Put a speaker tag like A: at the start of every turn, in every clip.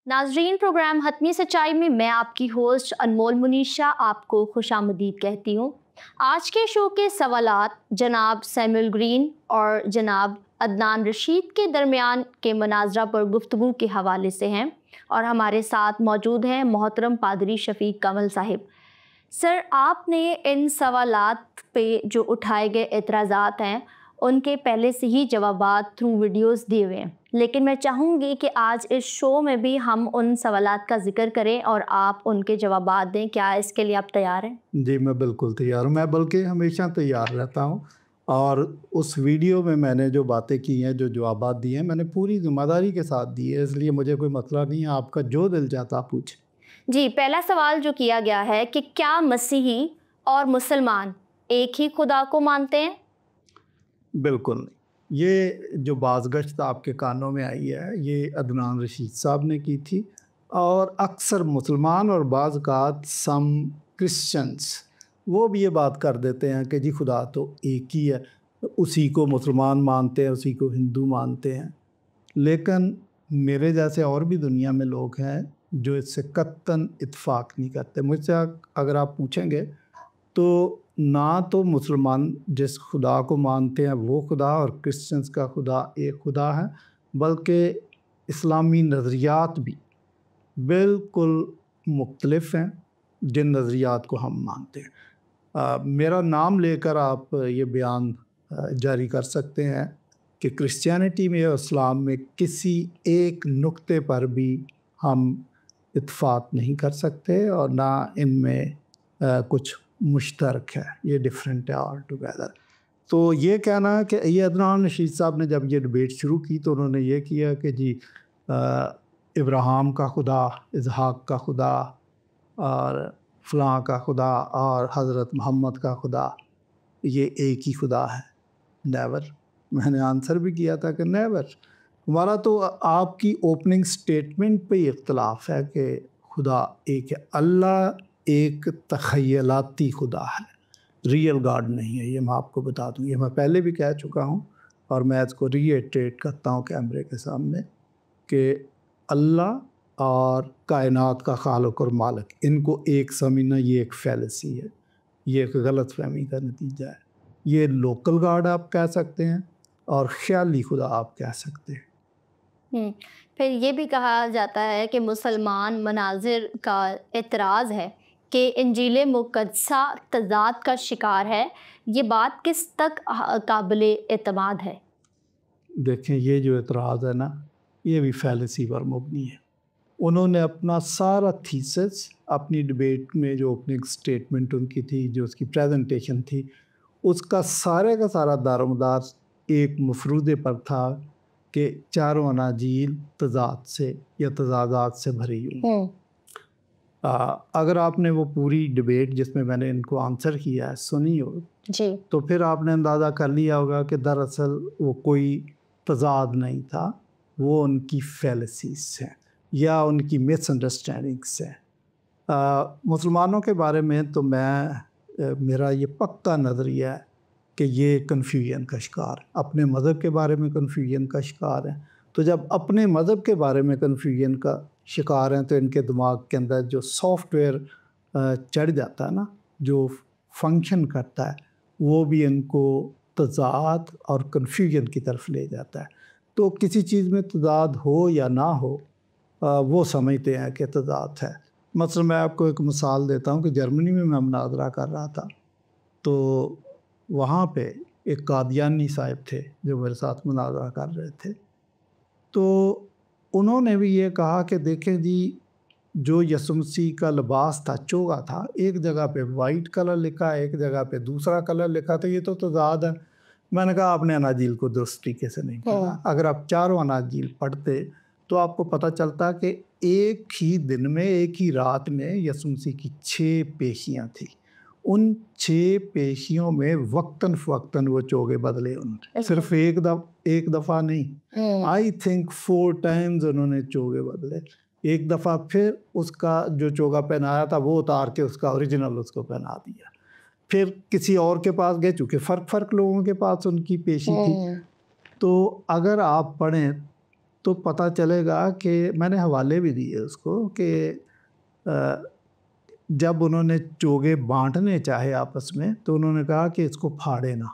A: ناظرین، پروگرام حتمی سچائی میں میں آپ کی ہوسٹ انمول منیشا آپ کو خوش آمدید کہتی ہوں۔ آج کے شو کے سوالات جناب سیموئل گرین اور جناب عدنان رشید کے درمیان کے مناظرہ پر گفتگو کے حوالے سے ہیں، اور ہمارے ساتھ موجود ہیں محترم پادری شفیق کمل صاحب۔ سر، آپ نے ان سوالات پہ جو اٹھائے گئے اعتراضات ہیں ان کے پہلے سے ہی جوابات تھرو ویڈیوز دیے ہوئے ہیں، لیکن میں چاہوں گی کہ آج اس شو میں بھی ہم ان سوالات کا ذکر کریں اور آپ ان کے جوابات دیں۔ کیا اس کے لیے آپ تیار ہیں؟
B: جی میں بالکل تیار ہوں، میں بلکہ ہمیشہ تیار رہتا ہوں، اور اس ویڈیو میں میں نے جو باتیں کی ہیں، جو جوابات دیے ہیں، میں نے پوری ذمہ داری کے ساتھ دی ہے، اس لیے مجھے کوئی مسئلہ نہیں ہے۔ آپ کا جو دل چاہتا پوچھیں۔
A: جی، پہلا سوال جو کیا گیا ہے کہ کیا مسیحی اور مسلمان ایک ہی خدا کو مانتے ہیں؟
B: بالکل نہیں۔ یہ جو بعض گشت آپ کے کانوں میں آئی ہے، یہ عدنان رشید صاحب نے کی تھی، اور اکثر مسلمان اور بعض اوقات سم کرسچنس وہ بھی یہ بات کر دیتے ہیں کہ جی خدا تو ایک ہی ہے، اسی کو مسلمان مانتے ہیں، اسی کو ہندو مانتے ہیں۔ لیکن میرے جیسے اور بھی دنیا میں لوگ ہیں جو اس سے قطعاً اتفاق نہیں کرتے۔ مجھ سے اگر آپ پوچھیں گے تو نہ تو مسلمان جس خدا کو مانتے ہیں وہ خدا، اور کرسچنس کا خدا ایک خدا ہے، بلکہ اسلامی نظریات بھی بالکل مختلف ہیں جن نظریات کو ہم مانتے ہیں۔ میرا نام لے کر آپ یہ بیان جاری کر سکتے ہیں کہ کرسچینٹی میں اور اسلام میں کسی ایک نقطے پر بھی ہم اتفاق نہیں کر سکتے، اور نہ ان میں کچھ مشترک ہے، یہ ڈیفرنٹ ہے آل ٹوگیدر۔ تو یہ کہنا کہ یہ عدنان رشید صاحب نے جب یہ ڈبیٹ شروع کی تو انہوں نے یہ کیا کہ جی ابراہیم کا خدا، اسحاق کا خدا، اور فلاں کا خدا، اور حضرت محمد کا خدا یہ ایک ہی خدا ہے۔ نیور۔ میں نے آنسر بھی کیا تھا کہ نیور۔ ہمارا تو آپ کی اوپننگ سٹیٹمنٹ پہ ہی اختلاف ہے کہ خدا ایک ہے۔ اللہ ایک تخیلاتی خدا ہے، ریئل گاڈ نہیں ہے، یہ میں آپ کو بتا دوں۔ یہ میں پہلے بھی کہہ چکا ہوں، اور میں اس کو ری ایٹریٹ کرتا ہوں کیمرے کے سامنے کہ اللہ اور کائنات کا خالق اور مالک، ان کو ایک سمجھنا یہ ایک فیلسی ہے، یہ ایک غلط فہمی کا نتیجہ ہے۔ یہ لوکل گاڈ آپ کہہ سکتے ہیں اور خیالی خدا آپ کہہ سکتے ہیں۔
A: پھر یہ بھی کہا جاتا ہے کہ مسلمان مناظر کا اعتراض ہے کہ انجیل مقدسہ تضاد کا شکار ہے، یہ بات کس تک قابل اعتماد ہے؟
B: دیکھیں، یہ جو اعتراض ہے نا، یہ بھی فیلسی پر مبنی ہے۔ انہوں نے اپنا سارا تھیسس اپنی ڈبیٹ میں، جو اوپننگ سٹیٹمنٹ ان کی تھی، جو اس کی پریزنٹیشن تھی، اس کا سارے کا سارا دار و مدار ایک مفروضے پر تھا کہ چاروں اناجیل تضاد سے یا تضادات سے بھری ہوں۔ اگر آپ نے وہ پوری ڈبیٹ جس میں میں نے ان کو آنسر کیا ہے سنی ہو
A: جی، تو
B: پھر آپ نے اندازہ کر لیا ہوگا کہ دراصل وہ کوئی تضاد نہیں تھا، وہ ان کی فیلسیز ہیں یا ان کی مس انڈرسٹینڈنگس ہیں۔ مسلمانوں کے بارے میں تو میرا یہ پکا نظریہ ہے کہ یہ کنفیوژن کا شکار، اپنے مذہب کے بارے میں کنفیوژن کا شکار ہیں۔ تو جب اپنے مذہب کے بارے میں کنفیوژن کا شکار ہیں تو ان کے دماغ کے اندر جو سافٹ ویئر چڑھ جاتا ہے نا، جو فنکشن کرتا ہے، وہ بھی ان کو تضاد اور کنفیوژن کی طرف لے جاتا ہے۔ تو کسی چیز میں تضاد ہو یا نہ ہو، وہ سمجھتے ہیں کہ تضاد ہے۔ مثلا میں آپ کو ایک مثال دیتا ہوں کہ جرمنی میں مناظرہ کر رہا تھا، تو وہاں پہ ایک قادیانی صاحب تھے جو میرے ساتھ مناظرہ کر رہے تھے، تو انہوں نے بھی یہ کہا کہ دیکھیں جی، جو یسوع مسیح کا لباس تھا، چوگا تھا، ایک جگہ پہ وائٹ کلر لکھا ہے، ایک جگہ پہ دوسرا کلر لکھا تھا، یہ تو تضاد ہے۔ میں نے کہا آپ نے اناجیل کو درست طریقے سے نہیں پڑھا۔ اگر آپ چاروں اناجیل پڑھتے تو آپ کو پتہ چلتا کہ ایک ہی دن میں، ایک ہی رات میں یسوع مسیح کی 6 پیشیاں تھیں۔ ان 6 پیشیوں میں وقتاً فوقتاً وہ چوگے بدلے، صرف ایک دفعہ نہیں، آئی تھنک 4 ٹائمز انہوں نے چوگے بدلے۔ ایک دفعہ پھر اس کا جو چوگا پہنایا تھا وہ اتار کے اس کا اوریجنل اس کو پہنا دیا۔ پھر کسی اور کے پاس گئے، چونکہ فرق لوگوں کے پاس ان کی پیشی تھی، تو اگر آپ پڑھیں تو پتہ چلے گا کہ میں نے حوالے بھی دیے اس کو کہ جب انہوں نے چوگے بانٹنے چاہے آپس میں تو انہوں نے کہا کہ اس کو پھاڑے نہ،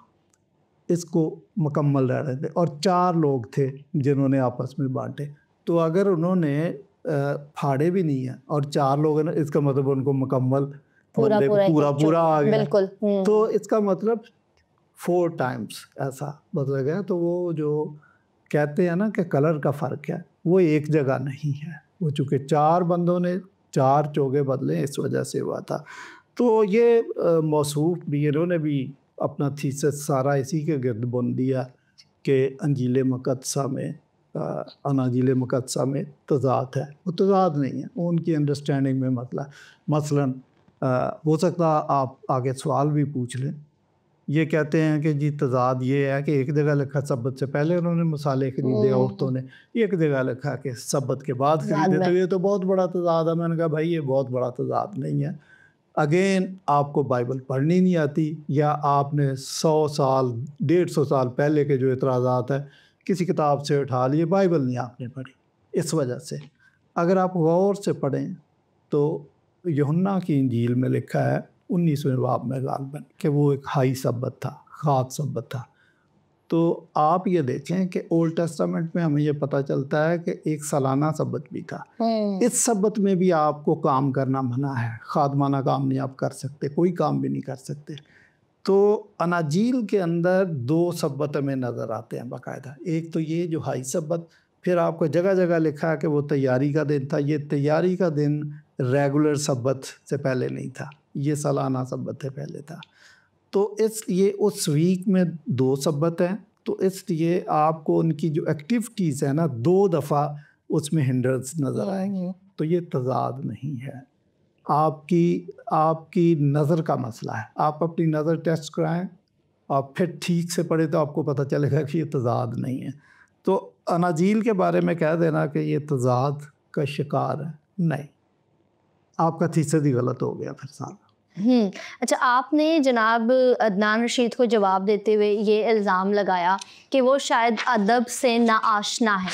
B: اس کو مکمل رہنے دے، اور 4 لوگ تھے جنہوں نے آپس میں بانٹے. تو اگر انہوں نے پھاڑے بھی نہیں ہیں اور 4 لوگ ہیں، اس کا مطلب ان کو مکمل پورا آ گیا.
A: بالکل.
B: تو اس کا مطلب 4 ٹائمز ایسا بدل گیا. تو وہ جو کہتے ہیں نا کہ کلر کا فرق ہے، وہ ایک جگہ نہیں ہے، وہ چونکہ 4 بندوں نے 4 چوگے بدلے، اس وجہ سے ہوا تھا. تو یہ موصوف بھی، انہوں نے بھی اپنا تھیسس سارا اسی کے گرد بن دیا کہ انجیل مقدسہ میں اناجیل مقدسہ میں تضاد ہے. وہ تضاد نہیں ہے، ان کی انڈرسٹینڈنگ میں مثلاً ہو سکتا آپ آگے سوال بھی پوچھ لیں. یہ کہتے ہیں کہ جی تضاد یہ ہے کہ ایک جگہ لکھا سبت سے پہلے انہوں نے مصالحے خریدے عورتوں نے، ایک جگہ لکھا کہ سبت کے بعد خریدے، تو یہ تو بہت بڑا تضاد ہے. میں نے کہا بھائی یہ بہت بڑا تضاد نہیں ہے. اگین آپ کو بائبل پڑھنی نہیں آتی، یا آپ نے 100 سال 150 سال پہلے کے جو اعتراضات ہیں کسی کتاب سے اٹھا لیے، بائبل نہیں آپ نے پڑھی. اس وجہ سے اگر آپ غور سے پڑھیں تو یوحنا کی انجیل میں لکھا ہے 19ویں باب میں غالباً کہ وہ ایک ہائی سبت تھا، خاص سبت تھا. تو آپ یہ دیکھیں کہ اولڈ ٹیسٹامنٹ میں ہمیں یہ پتہ چلتا ہے کہ ایک سالانہ سبت بھی تھا. اس سبت میں بھی آپ کو کام کرنا منع ہے، خادمانہ کام نہیں آپ کر سکتے، کوئی کام بھی نہیں کر سکتے. تو اناجیل کے اندر 2 سبت ہمیں نظر آتے ہیں باقاعدہ. ایک تو یہ جو ہائی سبت، پھر آپ کو جگہ جگہ لکھا ہے کہ وہ تیاری کا دن تھا. یہ تیاری کا دن ریگولر سبت سے پہلے نہیں تھا، یہ سالانہ سبت سے پہلے تھا. تو اس لیے اس ویک میں 2 سبت ہیں، تو اس لیے آپ کو ان کی جو ایکٹیویٹیز ہیں نا 2 دفعہ اس میں ہنڈرنس نظر آئیں گی. تو یہ تضاد نہیں ہے، آپ کی نظر کا مسئلہ ہے. آپ اپنی نظر ٹیسٹ کرائیں، آپ پھر ٹھیک سے پڑھیں تو آپ کو پتہ چلے گا کہ یہ تضاد نہیں ہے. تو اناجیل کے بارے میں کہہ دینا کہ یہ تضاد کا شکار ہے، نہیں، آپ کا تھیسس ہی غلط ہو گیا پھر سارا.
A: اچھا، آپ نے جناب عدنان رشید کو جواب دیتے ہوئے یہ الزام لگایا کہ وہ شاید ادب سے ناآشنا ہے.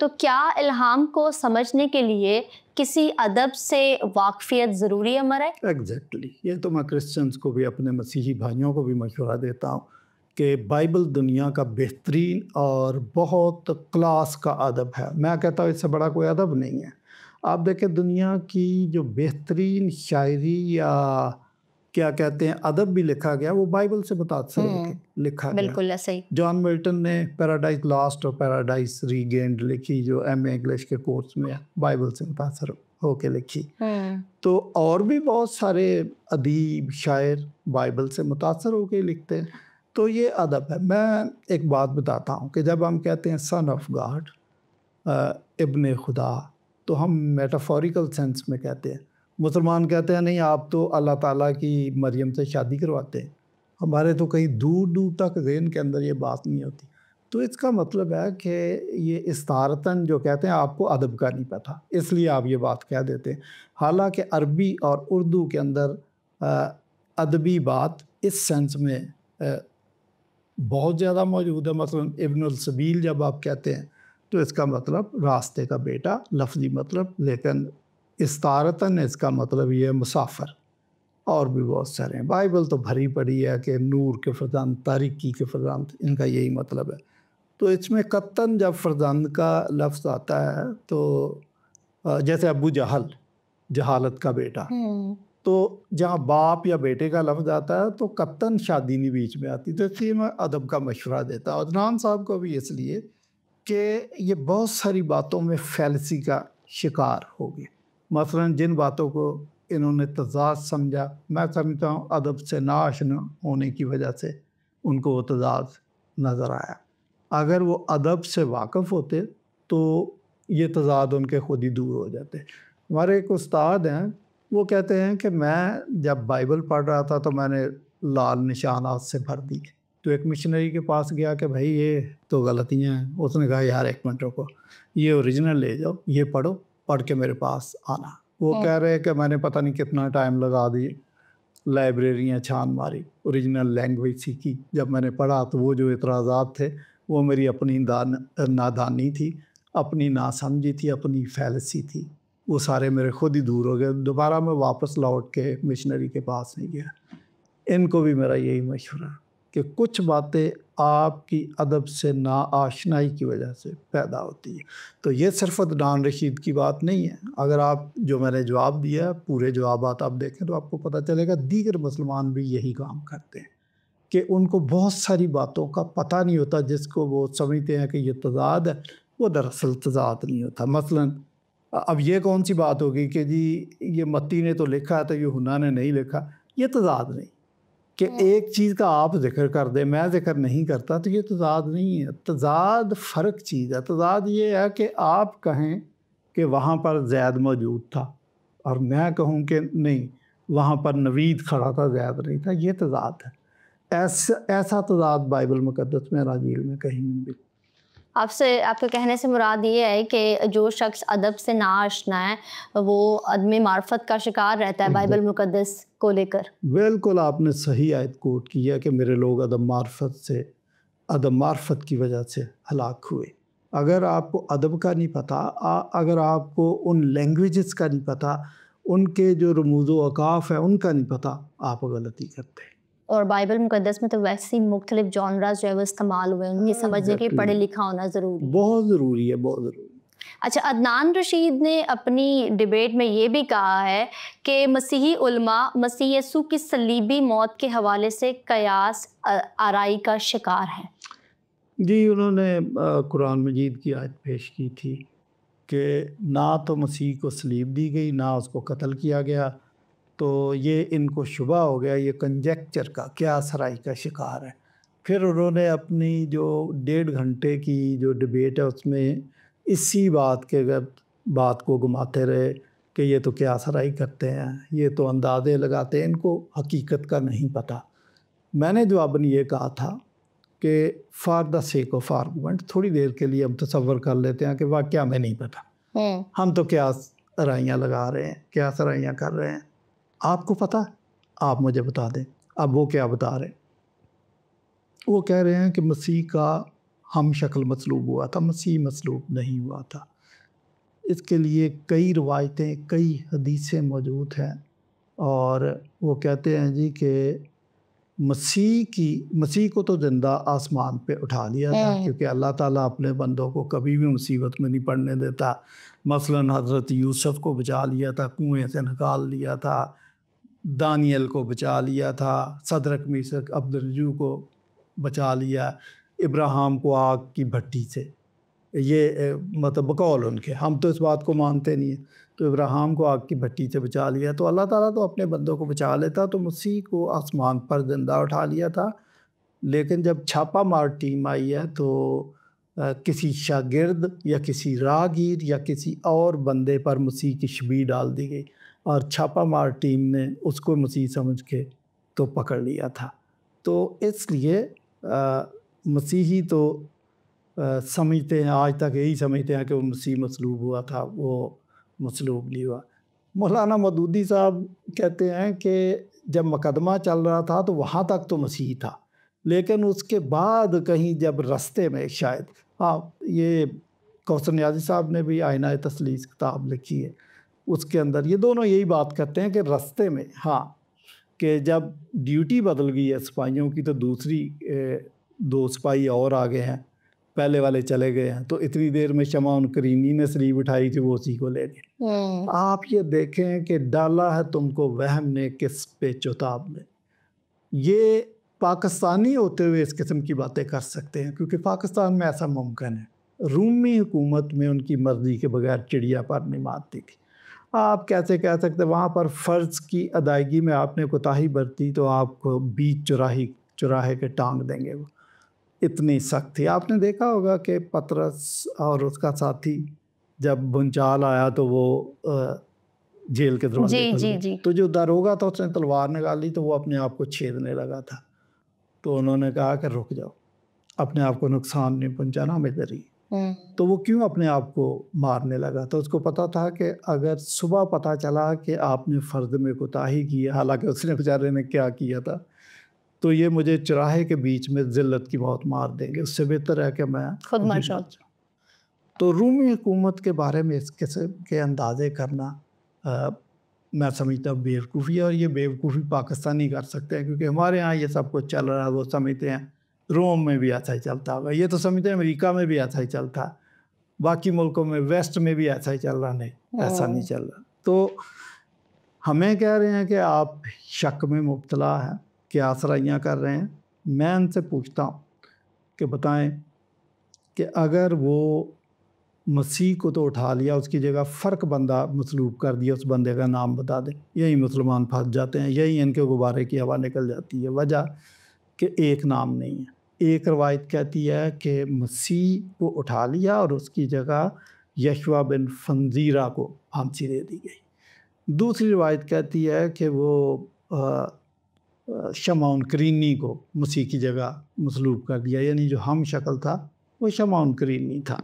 A: تو کیا الہام کو سمجھنے کے لیے کسی ادب سے واقفیت ضروری امر ہے؟
B: ایگزیکٹلی. یہ تو میں کرسچنس کو بھی، اپنے مسیحی بھائیوں کو بھی مشورہ دیتا ہوں کہ بائبل دنیا کا بہترین اور بہت کلاس کا ادب ہے. میں کہتا ہوں اس سے بڑا کوئی ادب نہیں ہے. آپ دیکھیں دنیا کی جو بہترین شاعری یا کیا کہتے ہیں ادب بھی لکھا گیا وہ بائبل سے متاثر ہو کے لکھا گیا.
A: بالکل ایسا ہی.
B: جان ملٹن نے پیراڈائز لاسٹ اور پیراڈائز ریگینڈ لکھی، جو ایم اے انگلش کے کورس میں بائبل سے متاثر ہو کے لکھی. تو اور بھی بہت سارے ادیب شاعر بائبل سے متاثر ہو کے لکھتے ہیں. تو یہ ادب ہے. میں ایک بات بتاتا ہوں کہ جب ہم کہتے ہیں سن آف گاڈ، ابن خدا، تو ہم میٹافوریکل سینس میں کہتے ہیں. مسلمان کہتے ہیں نہیں آپ تو اللہ تعالیٰ کی مریم سے شادی کرواتے ہیں. ہمارے تو کہیں دور دور تک ذہن کے اندر یہ بات نہیں ہوتی. تو اس کا مطلب ہے کہ یہ استعارتاً جو کہتے ہیں آپ کو ادب کا نہیں پتہ، اس لیے آپ یہ بات کہہ دیتے ہیں. حالانکہ عربی اور اردو کے اندر ادبی بات اس سینس میں بہت زیادہ موجود ہے. مثلا ابن السبیل جب آپ کہتے ہیں تو اس کا مطلب راستے کا بیٹا، لفظی مطلب، لیکن استعارتاً اس کا مطلب یہ ہے مسافر. اور بھی بہت سارے ہیں. بائبل تو بھری پڑی ہے کہ نور کے فرزند، تاریکی کے فرزند، ان کا یہی مطلب ہے. تو اس میں قطعاً جب فرزند کا لفظ آتا ہے تو جیسے ابو جہل، جہالت کا بیٹا، تو جہاں باپ یا بیٹے کا لفظ آتا ہے تو قطعاً شادی نہیں بیچ میں آتی. تو اس لیے میں ادب کا مشورہ دیتا ہوں عدنان صاحب کو بھی، اس لیے کہ یہ بہت ساری باتوں میں فیلسی کا شکار ہو گئے. مثلاً جن باتوں کو انہوں نے تضاد سمجھا، میں سمجھتا ہوں ادب سے ناآشنا ہونے کی وجہ سے ان کو وہ تضاد نظر آیا. اگر وہ ادب سے واقف ہوتے تو یہ تضاد ان کے خود ہی دور ہو جاتے. ہمارے ایک استاد ہیں، وہ کہتے ہیں کہ میں جب بائبل پڑھ رہا تھا تو میں نے لال نشانات سے بھر دی. تو ایک مشنری کے پاس گیا کہ بھائی یہ تو غلطیاں ہیں. اس نے کہا یار ایک منٹ رکو، یہ اوریجنل لے جاؤ، یہ پڑھو، پڑھ کے میرے پاس آنا. وہ کہہ رہے کہ میں نے پتہ نہیں کتنا ٹائم لگا دی، لائبریریاں چھان ماری، اوریجنل لینگویج سیکھی. جب میں نے پڑھا تو وہ جو اعتراضات تھے وہ میری اپنی نادانی تھی. اپنی ناسمجھی تھی، اپنی فیلسی تھی، وہ سارے میرے خود ہی دور ہو گئے. دوبارہ میں واپس لوٹ کے مشنری کے پاس نہیں گیا. ان کو بھی میرا یہی مشورہ کہ کچھ باتیں آپ کی ادب سے نا آشنائی کی وجہ سے پیدا ہوتی ہے. تو یہ صرف عدنان رشید کی بات نہیں ہے. اگر آپ جو میں نے جواب دیا پورے جوابات آپ دیکھیں تو آپ کو پتہ چلے گا دیگر مسلمان بھی یہی کام کرتے ہیں کہ ان کو بہت ساری باتوں کا پتہ نہیں ہوتا جس کو وہ سمجھتے ہیں کہ یہ تضاد ہے، وہ دراصل تضاد نہیں ہوتا. مثلاً اب یہ کون سی بات ہوگی کہ جی یہ متی نے تو لکھا ہے تو یہ ہنا نے نہیں لکھا. یہ تضاد نہیں کہ ایک چیز کا آپ ذکر کر دیں میں ذکر نہیں کرتا تو یہ تضاد نہیں ہے. تضاد فرق چیز ہے. تضاد یہ ہے کہ آپ کہیں کہ وہاں پر زید موجود تھا اور میں کہوں کہ نہیں وہاں پر نوید کھڑا تھا زید نہیں تھا. یہ تضاد ہے. ایسا تضاد بائبل مقدس میں اناجیل میں کہیں نہیں بھی.
A: آپ کے کہنے سے مراد یہ ہے کہ جو شخص ادب سے ناآشنا ہے وہ عدم معرفت کا شکار رہتا ہے بائبل مقدس کو لے کر.
B: بالکل آپ نے صحیح آیت کوٹ کی ہے کہ میرے لوگ عدم معرفت کی وجہ سے ہلاک ہوئے. اگر آپ کو ادب کا نہیں پتہ، اگر آپ کو ان لینگویجز کا نہیں پتہ، ان کے جو رموز و اوقاف ہیں ان کا نہیں پتہ، آپ غلطی کرتے ہیں.
A: اور بائبل مقدس میں تو ویسے ہی مختلف جانراز جو ہے وہ استعمال ہوئے ہیں، یہ سمجھنے کے پڑھے لکھا ہونا ضروری ہے.
B: بہت ضروری ہے، بہت ضروری.
A: اچھا، عدنان رشید نے اپنی ڈیبیٹ میں یہ بھی کہا ہے کہ مسیحی علماء مسیح یسوع کی صلیبی موت کے حوالے سے قیاس آرائی کا شکار ہیں.
B: جی انہوں نے قرآن مجید کی آیت پیش کی تھی کہ نہ تو مسیح کو صلیب دی گئی نہ اس کو قتل کیا گیا، تو یہ ان کو شبہ ہو گیا، یہ کنجیکچر کا قیاس آرائی کا شکار ہے. پھر انہوں نے اپنی جو 1.5 گھنٹے کی جو ڈیبیٹ ہے اس میں اسی بات کو گھماتے رہے کہ یہ تو قیاس آرائی کرتے ہیں، یہ تو اندازے لگاتے ہیں، ان کو حقیقت کا نہیں پتہ. میں نے جواباً یہ کہا تھا کہ for the sake of argument تھوڑی دیر کے لیے ہم تصور کر لیتے ہیں کہ واقعہ ہمیں نہیں پتہ، ہم تو قیاس آرائیاں لگا رہے ہیں، قیاس آرائیاں کر رہے ہیں. آپ کو پتہ آپ مجھے بتا دیں. اب وہ کیا بتا رہے ہیں؟ وہ کہہ رہے ہیں کہ مسیح کا ہم شکل مصلوب ہوا تھا. مسیح مصلوب نہیں ہوا تھا. اس کے لیے کئی روایتیں کئی حدیثیں موجود ہیں، اور وہ کہتے ہیں جی کہ مسیح کو تو زندہ آسمان پہ اٹھا لیا تھا، کیونکہ اللہ تعالیٰ اپنے بندوں کو کبھی بھی مصیبت میں نہیں پڑنے دیتا. مثلاً حضرت یوسف کو بچا لیا تھا، کنویں سے نکال لیا تھا، دانیل کو بچا لیا تھا، صدرک میثق عبدالرجو کو بچا لیا، ابراہیم کو آگ کی بھٹی سے. یہ مطلب بقول ان کے، ہم تو اس بات کو مانتے نہیں ہیں، تو ابراہیم کو آگ کی بھٹی سے بچا لیا. تو اللہ تعالیٰ تو اپنے بندوں کو بچا لیتا. تو مسیح کو آسمان پر زندہ اٹھا لیا تھا. لیکن جب چھاپا مار ٹیم آئی ہے تو کسی شاگرد یا کسی راہگیر یا کسی اور بندے پر مسیح کی شبیہ ڈال دی گئی، اور چھاپا مار ٹیم نے اس کو مسیح سمجھ کے تو پکڑ لیا تھا. تو اس لیے مسیحی تو سمجھتے ہیں، آج تک یہی سمجھتے ہیں کہ وہ مسیح مصلوب ہوا تھا، وہ مصلوب نہیں ہوا. مولانا مودودی صاحب کہتے ہیں کہ جب مقدمہ چل رہا تھا تو وہاں تک تو مسیح تھا، لیکن اس کے بعد کہیں جب رستے میں شاید یہ کوثر نیازی صاحب نے بھی آئینہ تثلیث کتاب لکھی ہے، اس کے اندر یہ دونوں یہی بات کرتے ہیں کہ رستے میں کہ جب ڈیوٹی بدل گئی ہے سپاہیوں کی تو دوسری 2 سپاہی اور آ گئے ہیں، پہلے والے چلے گئے ہیں، تو اتنی دیر میں شمعون کرینی نے سلیب اٹھائی تھی، وہ اسی کو لے گئے. آپ یہ دیکھیں کہ ڈالا ہے تم کو وہم نے کس پہ چتاب نے. یہ پاکستانی ہوتے ہوئے اس قسم کی باتیں کر سکتے ہیں کیونکہ پاکستان میں ایسا ممکن ہے. رومی حکومت میں ان کی مرضی کے بغیر چڑیا پر نہیں مارتی تھی. آپ کیسے کہہ سکتے وہاں پر فرض کی ادائیگی میں آپ نے کوتاہی برتی تو آپ کو بیچ چراہے کے ٹانگ دیں گے. وہ اتنی سخت تھی. آپ نے دیکھا ہوگا کہ پطرس اور اس کا ساتھی جب بھونچال آیا تو وہ جیل کے دروازے پر گئے، تو جو داروغہ تھا اس نے تلوار نکالی تو وہ اپنے آپ کو چھیدنے لگا تھا. تو انہوں نے کہا کہ رک جاؤ، اپنے آپ کو نقصان نہیں پہنچانا، ہمیں ڈری. تو وہ کیوں اپنے آپ کو مارنے لگا؟ تو اس کو پتا تھا کہ اگر صبح پتہ چلا کہ آپ نے فرض میں کوتاہی کی، حالانکہ اس نے بیچارے نے کیا کیا تھا، تو یہ مجھے چراہے کے بیچ میں ذلت کی موت مار دیں گے، اس سے بہتر ہے کہ میں
A: خود مر جاؤں.
B: تو رومی حکومت کے بارے میں اس قسم کے اندازے کرنا میں سمجھتا ہوں بیوقوفی ہے، اور یہ بیوقوفی پاکستانی کر سکتے ہیں کیونکہ ہمارے ہاں یہ سب کچھ چل رہا ہے. وہ سمجھتے ہیں روم میں بھی ایسا ہی چلتا ہوگا، یہ تو سمجھتے ہیں امریکہ میں بھی ایسا ہی چلتا ہے، باقی ملکوں میں ویسٹ میں بھی ایسا ہی چل رہا. نہیں، ایسا نہیں چل رہا. تو ہمیں کہہ رہے ہیں کہ آپ شک میں مبتلا ہیں، کیا آسرائیاں کر رہے ہیں. میں ان سے پوچھتا ہوں کہ بتائیں کہ اگر وہ مسیح کو تو اٹھا لیا، اس کی جگہ فرق بندہ مصلوب کر دیا، اس بندے کا نام بتا دیں، یہی مسلمان پھنس جاتے ہیں، یہی ان کے غبارے کی ہوا نکل جاتی ہے. وجہ کہ ایک نام نہیں ہے. ایک روایت کہتی ہے کہ مسیح کو اٹھا لیا اور اس کی جگہ یشوع بن فنزیرہ کو پھانسی دے دی گئی. دوسری روایت کہتی ہے کہ وہ شمعون کرینی کو مسیح کی جگہ مصلوب کر دیا، یعنی جو ہم شکل تھا وہ شمعون کرینی تھا.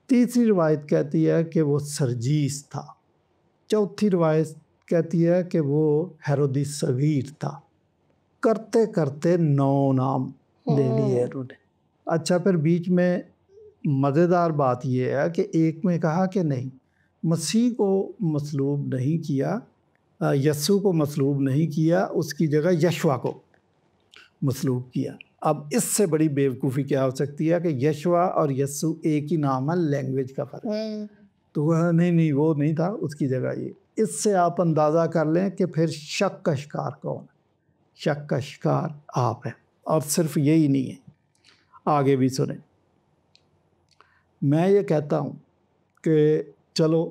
B: تیسری روایت کہتی ہے کہ وہ سرجیس تھا. چوتھی روایت کہتی ہے کہ وہ ہیرودیس صغیر تھا. کرتے کرتے 9 نام لے لیے انہوں نے. اچھا، پھر بیچ میں مزیدار بات یہ ہے کہ ایک میں کہا کہ نہیں، مسیح کو مصلوب نہیں کیا، یسوع کو مصلوب نہیں کیا، اس کی جگہ یشوع کو مصلوب کیا. اب اس سے بڑی بیوقوفی کیا ہو سکتی ہے کہ یشوع اور یسوع ایک ہی نام ہے، لینگویج کا فرق. تو وہ نہیں وہ نہیں تھا، اس کی جگہ یہ. اس سے آپ اندازہ کر لیں کہ پھر شک کا شکار کون ہے. شک کا شکار آپ ہیں. اور صرف یہی نہیں ہے، آگے بھی سنیں. میں یہ کہتا ہوں کہ چلو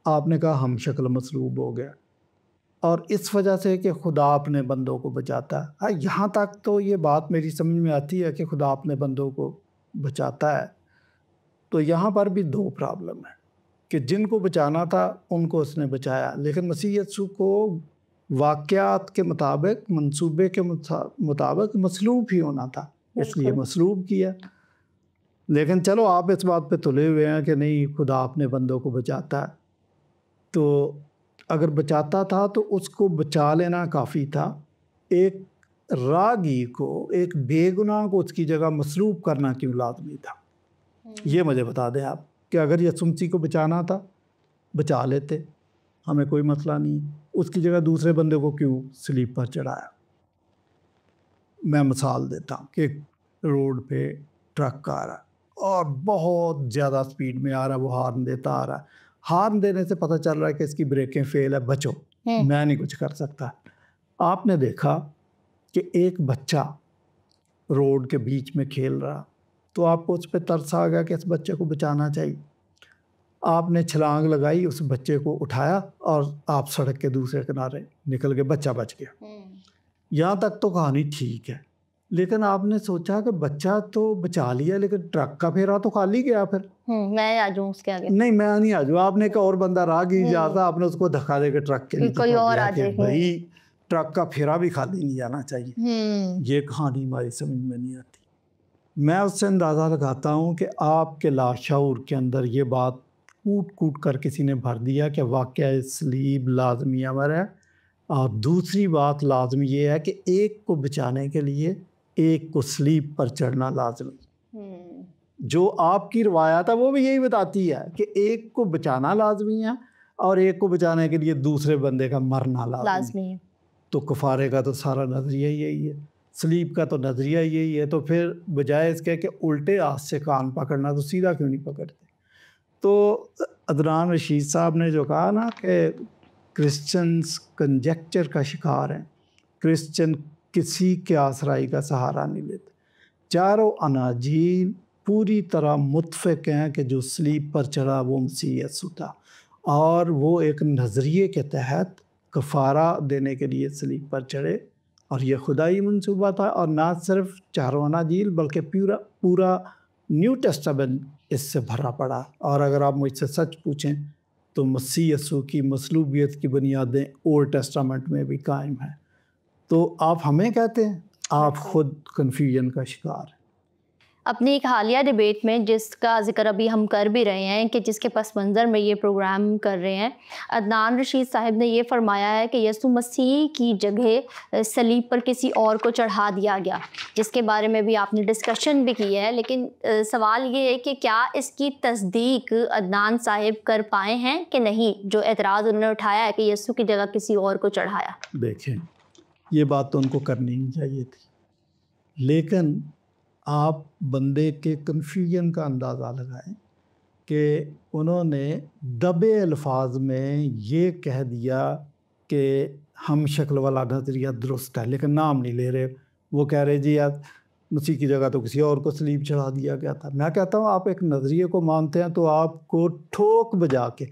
B: آپ نے کہا ہم شکل مصلوب ہو گیا، اور اس وجہ سے کہ خدا اپنے بندوں کو بچاتا ہے. یہاں تک تو یہ بات میری سمجھ میں آتی ہے کہ خدا اپنے بندوں کو بچاتا ہے. تو یہاں پر بھی 2 پرابلم ہیں کہ جن کو بچانا تھا ان کو اس نے بچایا، لیکن مسیح یسوع کو واقعات کے مطابق، منصوبے کے مطابق مصلوب ہی ہونا تھا، اس لیے مصلوب کیا. لیکن چلو آپ اس بات پہ تلے ہوئے ہیں کہ نہیں خدا اپنے بندوں کو بچاتا ہے. تو اگر بچاتا تھا تو اس کو بچا لینا کافی تھا. ایک راگیر کو، ایک بے گناہ کو اس کی جگہ مصلوب کرنا کیوں لازمی تھا؟ یہ مجھے بتا دیں آپ کہ اگر یسوع مسیح کو بچانا تھا بچا لیتے، ہمیں کوئی مسئلہ نہیں. اس کی جگہ دوسرے بندے کو کیوں صلیب پر چڑھایا؟ میں مثال دیتا ہوں کہ روڈ پہ ٹرک آ رہا ہے اور بہت زیادہ سپیڈ میں آ رہا ہے، وہ ہارن دیتا آ رہا ہے. ہارن دینے سے پتہ چل رہا ہے کہ اس کی بریکیں فیل ہے، بچو، میں نہیں کچھ کر سکتا. آپ نے دیکھا کہ ایک بچہ روڈ کے بیچ میں کھیل رہا، تو آپ کو اس پہ ترس آ گیا کہ اس بچے کو بچانا چاہیے. آپ نے چھلانگ لگائی، اس بچے کو اٹھایا اور آپ سڑک کے دوسرے کنارے نکل گئے، بچہ بچ گیا. یہاں تک تو کہانی ٹھیک ہے، لیکن آپ نے سوچا کہ بچہ تو بچا لیا لیکن ٹرک کا پھیرا تو خالی گیا. پھر
A: میں آ جاؤں اس کے آگے؟
B: نہیں، میں نہیں آ جاؤں. آپ نے ایک اور بندہ راگیر جاتا، آپ نے اس کو دھکا دے کے ٹرک کے نیچے پڑ گیا کہ بھائی ٹرک کا پھیرا بھی خالی نہیں جانا چاہیے. یہ کہانی ہماری سمجھ میں نہیں آتی. میں اس سے اندازہ لگاتا ہوں کہ آپ کے لاشعور کے اندر یہ بات کوٹ کوٹ کر کسی نے بھر دیا کہ واقعہ صلیب لازمی امر ہے. اور دوسری بات لازمی یہ ہے کہ ایک کو بچانے کے لیے ایک کو صلیب پر چڑھنا لازمی. جو آپ کی روایت ہے وہ بھی یہی بتاتی ہے کہ ایک کو بچانا لازمی ہے اور ایک کو بچانے کے لیے دوسرے بندے کا مرنا لازمی ہے. تو کفارے کا تو سارا نظریہ یہی ہے، صلیب کا تو نظریہ یہی ہے. تو پھر بجائے اس کے کہ الٹے ہاتھ سے کان پکڑنا، تو سیدھا کیوں نہیں پکڑتے؟ تو عدنان رشید صاحب نے جو کہا نا کہ کرسچنز کنجیکچر کا شکار ہیں، کرسچن کسی کے آسرائی کا سہارا نہیں لیتے. چاروں اناجیل پوری طرح متفق ہیں کہ جو صلیب پر چڑھا وہ مسیح یسوع تھا، اور وہ ایک نظریے کے تحت کفارہ دینے کے لیے صلیب پر چڑھے، اور یہ خدائی منصوبہ تھا. اور نہ صرف چاروں اناجیل بلکہ پورا نیو ٹیسٹامنٹ اس سے بھرا پڑا. اور اگر آپ مجھ سے سچ پوچھیں تو مسیح یسوع کی مصلوبیت کی بنیادیں اولڈ ٹیسٹامنٹ میں بھی قائم ہیں. تو آپ ہمیں کہتے ہیں، آپ خود کنفیوژن کا شکار ہیں.
A: اپنی ایک حالیہ ڈیبیٹ میں جس کا ذکر ابھی ہم کر بھی رہے ہیں کہ جس کے پس منظر میں یہ پروگرام کر رہے ہیں، عدنان رشید صاحب نے یہ فرمایا ہے کہ یسوع مسیح کی جگہ صلیب پر کسی اور کو چڑھا دیا گیا، جس کے بارے میں بھی آپ نے ڈسکشن بھی کی ہے، لیکن سوال یہ ہے کہ کیا اس کی تصدیق عدنان صاحب کر پائے ہیں کہ نہیں، جو اعتراض انہوں نے اٹھایا ہے کہ یسوع کی جگہ کسی اور کو چڑھایا؟
B: دیکھیں، یہ بات تو ان کو کرنی نہیں چاہیے تھی، لیکن آپ بندے کے کنفیوژن کا اندازہ لگائیں کہ انہوں نے دبے الفاظ میں یہ کہہ دیا کہ ہم شکل والا نظریہ درست ہے، لیکن نام نہیں لے رہے۔ وہ کہہ رہے جی یار مسیح کی جگہ تو کسی اور کو صلیب چڑھا دیا گیا تھا۔ میں کہتا ہوں آپ ایک نظریے کو مانتے ہیں تو آپ کو ٹھوک بجا کے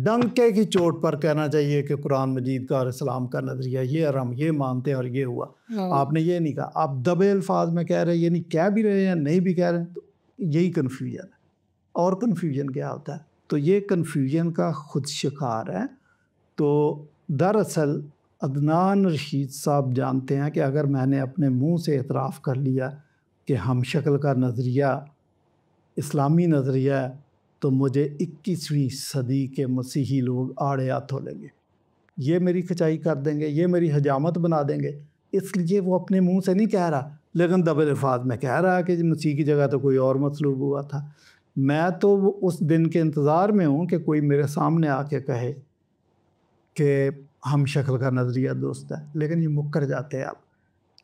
B: ڈنکے کی چوٹ پر کہنا چاہیے کہ قرآن مجید کا اور اسلام کا نظریہ یہ، اور ہم یہ مانتے ہیں اور یہ ہوا۔ آپ نے یہ نہیں کہا، آپ دبے الفاظ میں کہہ رہے ہیں، یعنی کہہ بھی رہے ہیں نہیں بھی کہہ رہے ہیں، تو یہی کنفیوژن ہے۔ اور کنفیوژن کیا ہوتا ہے؟ تو یہ کنفیوژن کا خود شکار ہے۔ تو دراصل عدنان رشید صاحب جانتے ہیں کہ اگر میں نے اپنے منہ سے اعتراف کر لیا کہ ہم شکل کا نظریہ اسلامی نظریہ ہے، تو مجھے 21ویں صدی کے مسیحی لوگ آڑے ہاتھوں لیں گے، یہ میری کھچائی کر دیں گے، یہ میری حجامت بنا دیں گے۔ اس لیے وہ اپنے منہ سے نہیں کہہ رہا، لیکن دبے الفاظ میں کہہ رہا ہے کہ مسیح کی جگہ تو کوئی اور مصلوب ہوا تھا۔ میں تو اس دن کے انتظار میں ہوں کہ کوئی میرے سامنے آ کے کہے کہ ہم شکل کا نظریہ درست ہے، لیکن یہ مکر جاتے ہیں آپ،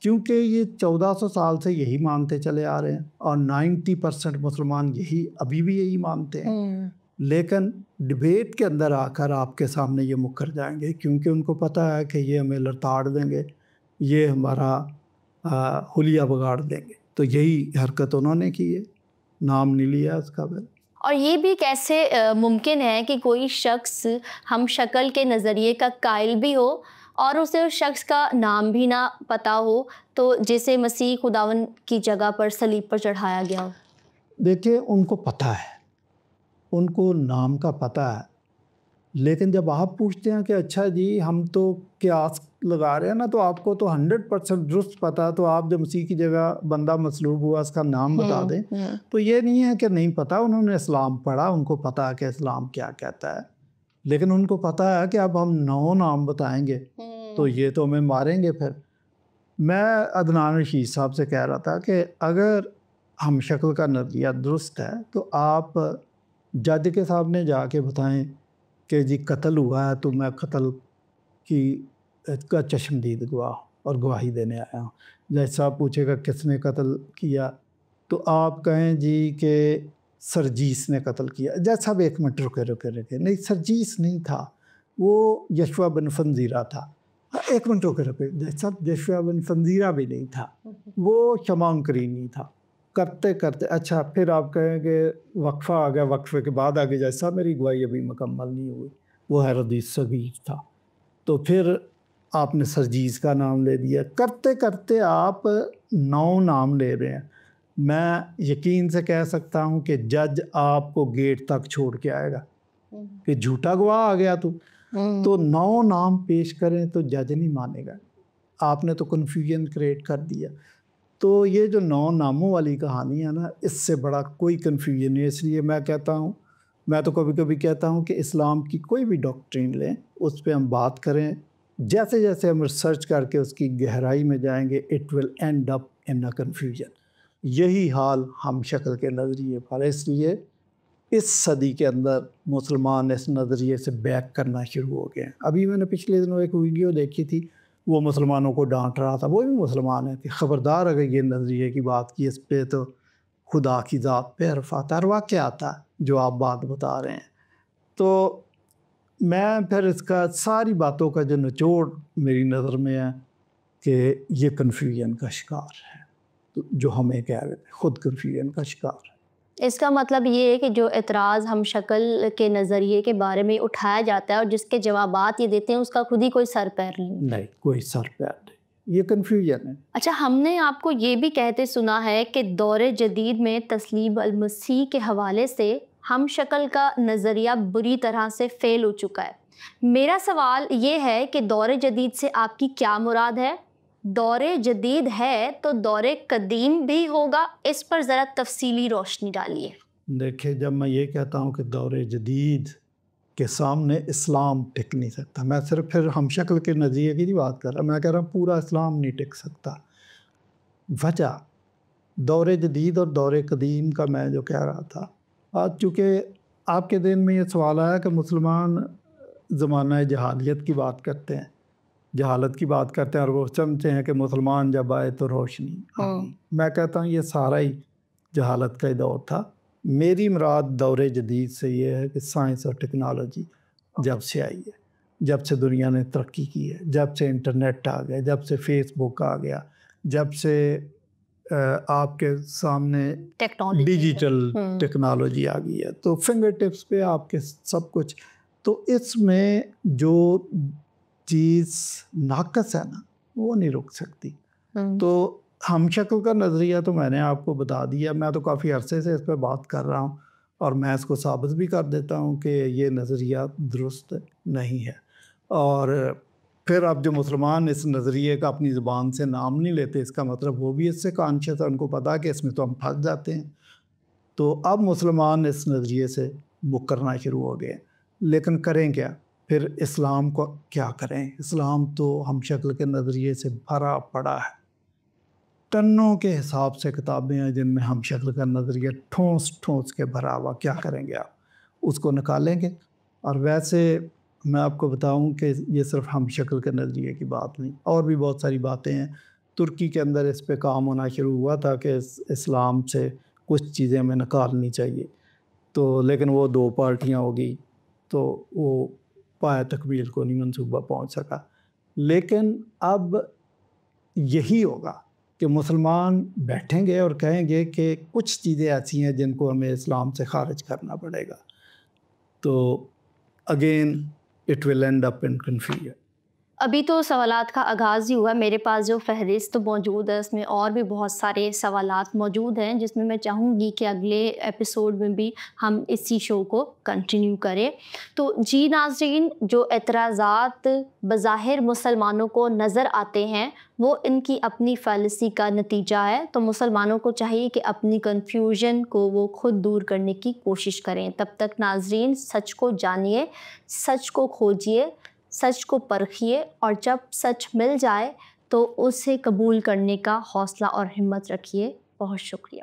B: کیونکہ یہ 1400 سال سے یہی مانتے چلے آ رہے ہیں، اور 90% مسلمان یہی ابھی بھی یہی مانتے ہیں، لیکن ڈبیٹ کے اندر آ کر آپ کے سامنے یہ مکر جائیں گے، کیونکہ ان کو پتہ ہے کہ یہ ہمیں لڑتاڑ دیں گے، یہ ہمارا حلیہ بگاڑ دیں گے۔ تو یہی حرکت انہوں نے کی ہے، نام نہیں لیا اس کا۔
A: اور یہ بھی کیسے ممکن ہے کہ کوئی شخص ہم شکل کے نظریے کا قائل بھی ہو اور اسے اس شخص کا نام بھی نہ پتہ ہو، تو جسے مسیح خداوند کی جگہ پر صلیب پر چڑھایا گیا ہو؟
B: دیکھیں، ان کو پتہ ہے، ان کو نام کا پتہ ہے، لیکن جب آپ پوچھتے ہیں کہ اچھا جی ہم تو قیاس لگا رہے ہیں نا، تو آپ کو تو 100% درست پتہ، تو آپ جو مسیح کی جگہ بندہ مصلوب ہوا اس کا نام بتا دیں۔ تو یہ نہیں ہے کہ نہیں پتہ، انہوں نے اسلام پڑھا، ان کو پتہ ہے کہ اسلام کیا کہتا ہے، لیکن ان کو پتہ ہے کہ اب ہم 9 نام بتائیں گے تو یہ تو ہمیں ماریں گے۔ پھر میں عدنان رشید صاحب سے کہہ رہا تھا کہ اگر ہم شکل کا نظریہ درست ہے تو آپ جج کے سامنے جا کے بتائیں کہ جی قتل ہوا ہے، تو میں قتل کا چشمدید گواہ اور گواہی دینے آیا ہوں۔ جج صاحب پوچھے گا کس نے قتل کیا، تو آپ کہیں جی کہ سرجیس نے قتل کیا۔ جج صاحب ایک منٹ رکے، نہیں سرجیس نہیں تھا، وہ یشوع بن فنزیرہ تھا۔ ایک منٹ رکے جج صاحب، یشوع بن فنزیرہ بھی نہیں تھا، وہ شمعون کرینی تھا۔ کرتے کرتے اچھا پھر آپ کہیں کہ وقفہ آ گیا، وقفے کے بعد آگے جج صاحب میری گواہی ابھی مکمل نہیں ہوئی، وہ ہیرودیس صغیر تھا۔ تو پھر آپ نے سرجیس کا نام لے دیا، کرتے کرتے آپ 9 نام لے رہے ہیں۔ میں یقین سے کہہ سکتا ہوں کہ جج آپ کو گیٹ تک چھوڑ کے آئے گا کہ جھوٹا گواہ آ گیا تو 9 نام پیش کریں تو جج نہیں مانے گا، آپ نے تو کنفیوژن کریٹ کر دیا۔ تو یہ جو 9 ناموں والی کہانی ہے نا، اس سے بڑا کوئی کنفیوژن نہیں۔ اس لیے میں کہتا ہوں، میں تو کبھی کبھی کہتا ہوں کہ اسلام کی کوئی بھی ڈاکٹرین لیں، اس پہ ہم بات کریں، جیسے جیسے ہم ریسرچ کر کے اس کی گہرائی میں جائیں گے، it will end up in a confusion. یہی حال ہم شکل کے نظریے پر ہے۔ اس لیے اس صدی کے اندر مسلمان اس نظریے سے بیک کرنا شروع ہو گئے ہیں۔ ابھی میں نے پچھلے دنوں ایک ویڈیو دیکھی تھی، وہ مسلمانوں کو ڈانٹ رہا تھا، وہ بھی مسلمان ہے، کہ خبردار اگر یہ نظریے کی بات کی اس پہ تو خدا کی ذات پہ حرف آتا ہے، اور واقع آتا ہے جو آپ بات بتا رہے ہیں۔ تو میں پھر اس کا ساری باتوں کا جو نچوڑ میری نظر میں ہے کہ یہ کنفیوژن کا شکار ہے، جو ہمیں کہہ رہے تھے، خود کنفیوژن کا شکار ہے۔
A: اس کا مطلب یہ ہے کہ جو اعتراض ہم شکل کے نظریے کے بارے میں اٹھایا جاتا ہے اور جس کے جوابات یہ دیتے ہیں، اس کا خود ہی کوئی سر پیر نہیں،
B: کوئی سر پیر نہیں، یہ کنفیوژن ہے۔
A: اچھا، ہم نے آپ کو یہ بھی کہتے سنا ہے کہ دور جدید میں تسلیم المسیح کے حوالے سے ہم شکل کا نظریہ بری طرح سے فیل ہو چکا ہے۔ میرا سوال یہ ہے کہ دور جدید سے آپ کی کیا مراد ہے؟ دور جدید ہے تو دور قدیم بھی ہوگا، اس پر ذرا تفصیلی روشنی ڈالیے۔
B: دیکھیں، جب میں یہ کہتا ہوں کہ دور جدید کے سامنے اسلام ٹک نہیں سکتا، میں صرف پھر ہم شکل کے نظریے کی نہیں بات کر رہا، میں کہہ رہا ہوں پورا اسلام نہیں ٹک سکتا۔ وجہ دور جدید اور دور قدیم کا میں جو کہہ رہا تھا، آج چونکہ آپ کے ذہن میں یہ سوال آیا کہ مسلمان زمانہ جہالیت کی بات کرتے ہیں، جہالت کی بات کرتے ہیں، اور وہ سمجھتے ہیں کہ مسلمان جب آئے تو روشنی آئی۔ میں کہتا ہوں یہ سارا ہی جہالت کا ہی دور تھا۔ میری مراد دور جدید سے یہ ہے کہ سائنس اور ٹیکنالوجی جب سے آئی ہے، جب سے دنیا نے ترقی کی ہے، جب سے انٹرنیٹ آ گیا، جب سے فیس بک آ گیا، جب سے آپ کے سامنے ڈیجیٹل ٹیکنالوجی آ گئی ہے، تو فنگر ٹپس پہ آپ کے سب کچھ، تو اس میں جو چیز ناقص ہے نا وہ نہیں رک سکتی۔ تو ہم شکل کا نظریہ تو میں نے آپ کو بتا دیا، میں تو کافی عرصے سے اس پہ بات کر رہا ہوں، اور میں اس کو ثابت بھی کر دیتا ہوں کہ یہ نظریہ درست نہیں ہے۔ اور پھر اب جو مسلمان اس نظریے کا اپنی زبان سے نام نہیں لیتے، اس کا مطلب وہ بھی اس سے کانشیس ہے، ان کو پتا کہ اس میں تو ہم پھنس جاتے ہیں۔ تو اب مسلمان اس نظریے سے مکرنا شروع ہو گئے، لیکن کریں کیا؟ پھر اسلام کو کیا کریں؟ اسلام تو ہم شکل کے نظریے سے بھرا پڑا ہے، ٹنوں کے حساب سے کتابیں ہیں جن میں ہم شکل کا نظریہ ٹھونس ٹھونس کے بھرا ہوا، کیا کریں گے آپ؟ اس کو نکالیں گے؟ اور ویسے میں آپ کو بتاؤں کہ یہ صرف ہم شکل کے نظریے کی بات نہیں، اور بھی بہت ساری باتیں ہیں۔ ترکی کے اندر اس پہ کام ہونا شروع ہوا تھا کہ اسلام سے کچھ چیزیں ہمیں نکالنی چاہیے، تو لیکن وہ دو پارٹیاں ہو گئی، تو وہ پایہ تکمیل کو نہیں منصوبہ پہنچ سکا۔ لیکن اب یہی ہوگا کہ مسلمان بیٹھیں گے اور کہیں گے کہ کچھ چیزیں ایسی ہیں جن کو ہمیں اسلام سے خارج کرنا پڑے گا، تو again it will end up in confusion.
A: ابھی تو سوالات کا آغاز ہی ہوا، میرے پاس جو فہرست موجود ہے اس میں اور بھی بہت سارے سوالات موجود ہیں، جس میں میں چاہوں گی کہ اگلے ایپیسوڈ میں بھی ہم اسی شو کو کنٹینیو کریں۔ تو جی ناظرین، جو اعتراضات بظاہر مسلمانوں کو نظر آتے ہیں وہ ان کی اپنی فالسی کا نتیجہ ہے، تو مسلمانوں کو چاہیے کہ اپنی کنفیوژن کو وہ خود دور کرنے کی کوشش کریں۔ تب تک ناظرین، سچ کو جانیے، سچ کو کھوجیے، سچ کو پرکھیے، اور جب سچ مل جائے تو اسے قبول کرنے کا حوصلہ اور ہمت رکھیے۔ بہت شکریہ۔